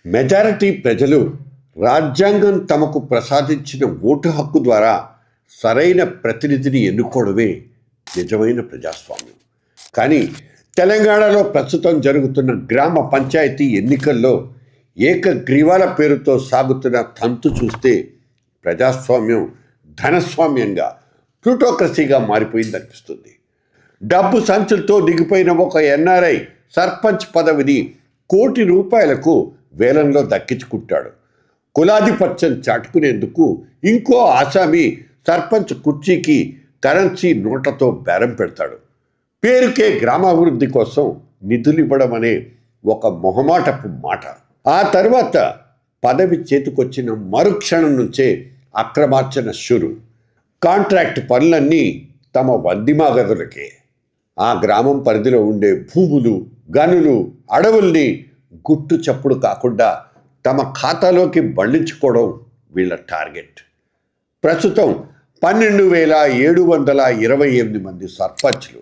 Majority ప్రజలు రాజ్యాంగం తమకు ప్రసాదించిన ఓటు హక్కు ద్వారా సరైన ప్రతినిధిని ఎన్నుకోవడమే నిజమైన ప్రజాస్వామ్యం. కానీ తెలంగాణలో ప్రస్తుతం జరుగుతున్న గ్రామ పంచాయతీ ఎన్నికల్లో ఏకగ్రీవాల పేరుతో సాగుతున్న తంతు చూస్తే ప్రజాస్వామ్యం ధనస్వామ్యంగా ప్లూటోక్రసీగా మారిపోయిందనిపిస్తుంది. డబ్బు సంచులతో దిగిపోయిన ఒక ఎన్ఆర్ఐ సర్పంచ్ పదవిని కోటి రూపాయలకు వేలంలో దక్కించుకుంటాడు. కులాధిపత్యం చాటుకునేందుకు ఇంకో ఆసామి సర్పంచ్ కుర్చీకి కరెన్సీ నోట్లతో బేరం పెడతాడు. పేరుకే గ్రామాభివృద్ధి కోసం నిధులు ఇవ్వడం అనే ఒక మొహమాటపు మాట. ఆ తర్వాత పదవి చేతికొచ్చిన మరుక్షణం నుంచే అక్రమార్చన షురు. కాంట్రాక్ట్ పనులన్నీ తమ వందిమాగదులకే. ఆ గ్రామం పరిధిలో ఉండే భూములు, గనులు, అడవుల్ని గుట్టు చప్పుడు కాకుండా తమ ఖాతాలోకి బండించుకోవడం వీళ్ళ టార్గెట్. ప్రస్తుతం 12,728 మంది సర్పంచ్లు,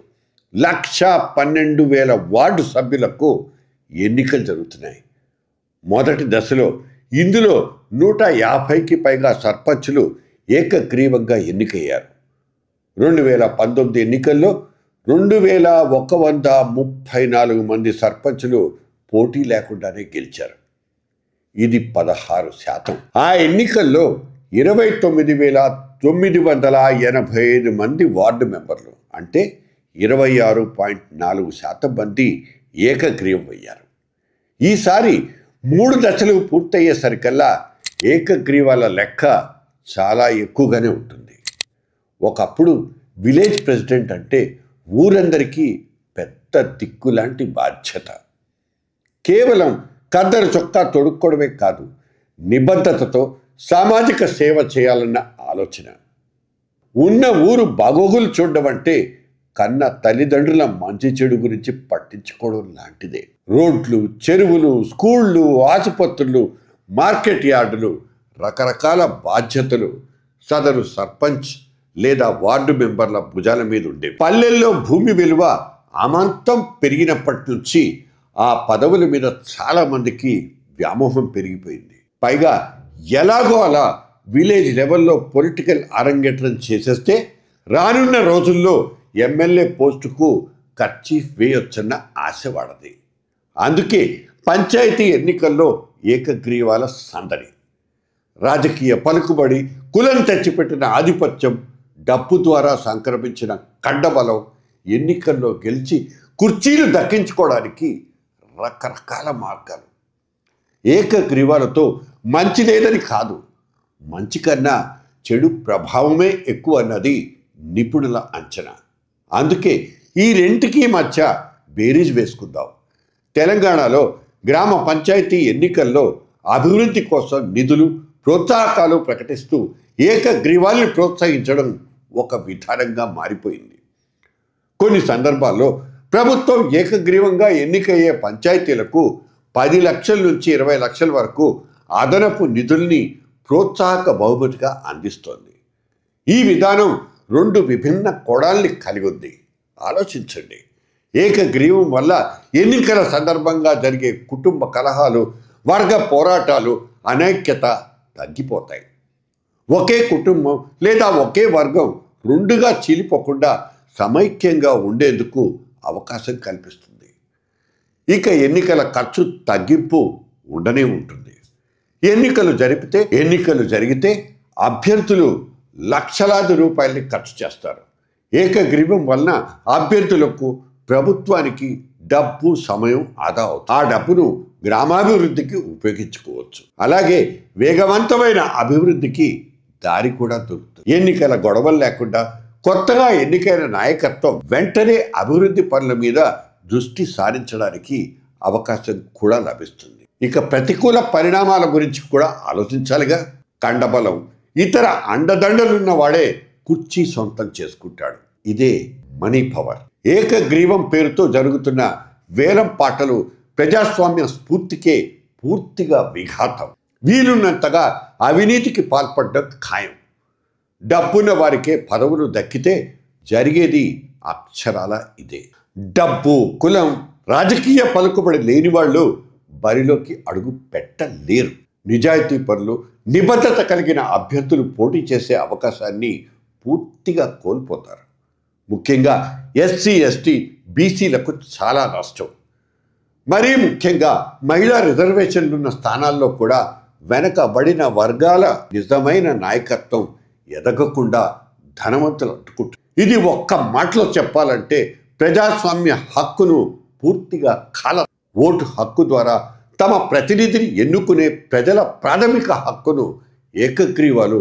1,12,000 వార్డు సభ్యులకు ఎన్నికలు జరుగుతున్నాయి. మొదటి దశలో ఇందులో 150కి పైగా సర్పంచ్లు ఏకగ్రీవంగా ఎన్నికయ్యారు. 2019 ఎన్నికల్లో 2,134 మంది సర్పంచ్లు పోటీ లేకుండానే గెలిచారు. ఇది 16%. ఆ ఎన్నికల్లో 29,985 మంది వార్డు మెంబర్లు, అంటే 26.4% మంది ఏకగ్రీవం అయ్యారు. ఈసారి 3 దశలు పూర్తయ్యేసరికల్లా ఏకగ్రీవాల లెక్క చాలా ఎక్కువగానే ఉంటుంది. ఒకప్పుడు విలేజ్ ప్రెసిడెంట్ అంటే ఊరందరికీ పెద్ద దిక్కులాంటి బాధ్యత. కేవలం కద్దరు చొక్కా తొడుక్కోవడమే కాదు, నిబద్ధతతో సామాజిక సేవ చేయాలన్న ఆలోచన. ఉన్న ఊరు బాగోగులు చూడడం అంటే కన్న తల్లిదండ్రుల మంచి చెడు గురించి పట్టించుకోవడం లాంటిదే. రోడ్లు, చెరువులు, స్కూళ్ళు, ఆసుపత్రులు, మార్కెట్ యార్డులు, రకరకాల బాధ్యతలు సదరు సర్పంచ్ లేదా వార్డు మెంబర్ల భుజాల మీద ఉండేవి. పల్లెల్లో భూమి విలువ అమాంతం పెరిగినప్పటి నుంచి ఆ పదవుల మీద చాలామందికి వ్యామోహం పెరిగిపోయింది. పైగా ఎలాగో అలా విలేజ్ లెవెల్లో పొలిటికల్ అరంగేట్రం చేసేస్తే రానున్న రోజుల్లో ఎమ్మెల్యే పోస్టుకు కర్చీఫ్ వేయొచ్చన్న ఆశ వాడది. అందుకే పంచాయతీ ఎన్నికల్లో ఏకగ్రీవాల సందడి. రాజకీయ పలుకుబడి, కులం తెచ్చిపెట్టిన ఆధిపత్యం, డబ్బు ద్వారా సంక్రమించిన కండబలం ఎన్నికల్లో గెలిచి కుర్చీలు దక్కించుకోవడానికి రకరకాల మార్గాలు. ఏకగ్రీవాలతో మంచి లేదని కాదు, మంచి కన్నా చెడు ప్రభావమే ఎక్కువ అన్నది నిపుణుల అంచనా. అందుకే ఈ రెంటికి మధ్య బేరీజ్ వేసుకుందాం. తెలంగాణలో గ్రామ పంచాయతీ ఎన్నికల్లో అభివృద్ధి కోసం నిధులు, ప్రోత్సాహకాలు ప్రకటిస్తూ ఏకగ్రీవాల్ని ప్రోత్సహించడం ఒక విధానంగా మారిపోయింది. కొన్ని సందర్భాల్లో ప్రభుత్వం ఏకగ్రీవంగా ఎన్నికయ్యే పంచాయతీలకు 10 లక్షల నుంచి 20 లక్షల వరకు అదనపు నిధుల్ని ప్రోత్సాహక బహుమతిగా అందిస్తోంది. ఈ విధానం 2 విభిన్న కోణాల్ని కలిగి ఉంది. ఆలోచించండి. ఏకగ్రీవం వల్ల ఎన్నికల సందర్భంగా జరిగే కుటుంబ కలహాలు, వర్గ పోరాటాలు, అనైక్యత తగ్గిపోతాయి. ఒకే కుటుంబం లేదా ఒకే వర్గం 2గా చీలిపోకుండా సమైక్యంగా ఉండేందుకు అవకాశం కల్పిస్తుంది. ఇక ఎన్నికల ఖర్చు తగ్గింపు ఉండనే ఉంటుంది. ఎన్నికలు జరిగితే అభ్యర్థులు లక్షలాది రూపాయలని ఖర్చు చేస్తారు. ఏకగ్రీవం వలన అభ్యర్థులకు, ప్రభుత్వానికి డబ్బు, సమయం ఆదా అవుతుంది. ఆ డబ్బును గ్రామాభివృద్ధికి ఉపయోగించుకోవచ్చు. అలాగే వేగవంతమైన అభివృద్ధికి దారి కూడా దొరుకుతుంది. ఎన్నికల గొడవలు లేకుండా కొత్తగా ఎన్నికైన నాయకత్వం వెంటనే అభివృద్ధి పనుల మీద దృష్టి సారించడానికి అవకాశం కూడా లభిస్తుంది. ఇక ప్రతికూల పరిణామాల గురించి కూడా ఆలోచించాలిగా. కండబలం, ఇతర అండదండలున్న వాడే కుర్చీ సొంతం చేసుకుంటాడు. ఇదే మనీ పవర్. ఏకగ్రీవం పేరుతో జరుగుతున్న వేలం పాటలు ప్రజాస్వామ్య స్ఫూర్తికే పూర్తిగా విఘాతం. వీలున్నంతగా అవినీతికి పాల్పడడం ఖాయం. డబ్బున్న వారికే పదవులు దక్కితే జరిగేది అక్షరాల ఇదే. డబ్బు, కులం, రాజకీయ పలుకుబడి లేని వాళ్ళు బరిలోకి అడుగు పెట్టలేరు. నిజాయితీ పరులు, నిబద్ధత కలిగిన అభ్యర్థులు పోటీ చేసే అవకాశాన్ని పూర్తిగా కోల్పోతారు. ముఖ్యంగా ఎస్సీ, ఎస్టీ, బీసీలకు చాలా నష్టం. మరీ ముఖ్యంగా మహిళా రిజర్వేషన్లున్న స్థానాల్లో కూడా వెనకబడిన వర్గాల నిజమైన నాయకత్వం ఎదగకుండా ధనవంతులు అడ్డుకుంటారు. ఇది ఒక్క మాటలో చెప్పాలంటే ప్రజాస్వామ్య హక్కును పూర్తిగా ఓటు హక్కు ద్వారా తమ ప్రతినిధిని ఎన్నుకునే ప్రజల ప్రాథమిక హక్కును ఏకగ్రీవాలు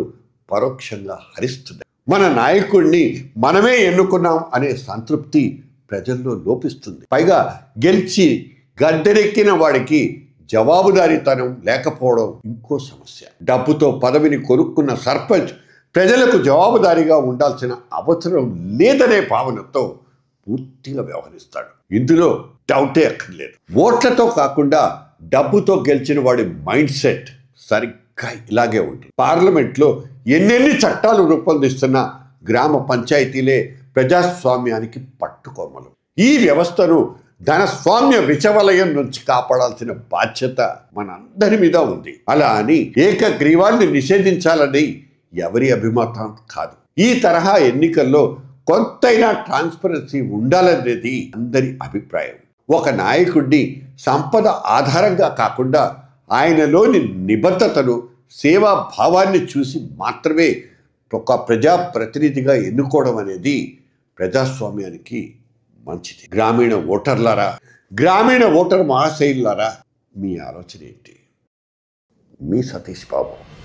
పరోక్షంగా హరిస్తున్నాయి. మన నాయకుడిని మనమే ఎన్నుకున్నాం అనే సంతృప్తి ప్రజల్లో లోపిస్తుంది. పైగా గెలిచి గద్దెనెక్కిన వాడికి జవాబుదారీతనం లేకపోవడం ఇంకో సమస్య. డబ్బుతో పదవిని కొనుక్కున్న సర్పంచ్ ప్రజలకు జవాబుదారీగా ఉండాల్సిన అవసరం లేదనే భావనతో పూర్తిగా వ్యవహరిస్తాడు. ఇందులో డౌటే అక్కర్లేదు. ఓట్లతో కాకుండా డబ్బుతో గెలిచిన వాడి మైండ్ సెట్ సరిగ్గా ఇలాగే ఉంటుంది. పార్లమెంట్లో ఎన్నెన్ని చట్టాలు రూపొందిస్తున్నా గ్రామ పంచాయతీలే ప్రజాస్వామ్యానికి పట్టుకోమలు. ఈ వ్యవస్థను ధనస్వామ్య విషవలయం నుంచి కాపాడాల్సిన బాధ్యత మనందరి మీద ఉంది. అలా అని ఏకగ్రీవాన్ని నిషేధించాలని ఎవరి అభిమతం కాదు. ఈ తరహా ఎన్నికల్లో కొంతైనా ట్రాన్స్పరెన్సీ ఉండాలనేది అందరి అభిప్రాయం. ఒక నాయకుడిని సంపద ఆధారంగా కాకుండా ఆయనలోని నిబద్ధతను, సేవా భావాన్ని చూసి మాత్రమే ఒక ప్రజాప్రతినిధిగా ఎన్నుకోవడం అనేది ప్రజాస్వామ్యానికి మంచిది. గ్రామీణ ఓటర్ మహాశైలారా, మీ ఆలోచన ఏంటి? మీ సతీష్ బాబు.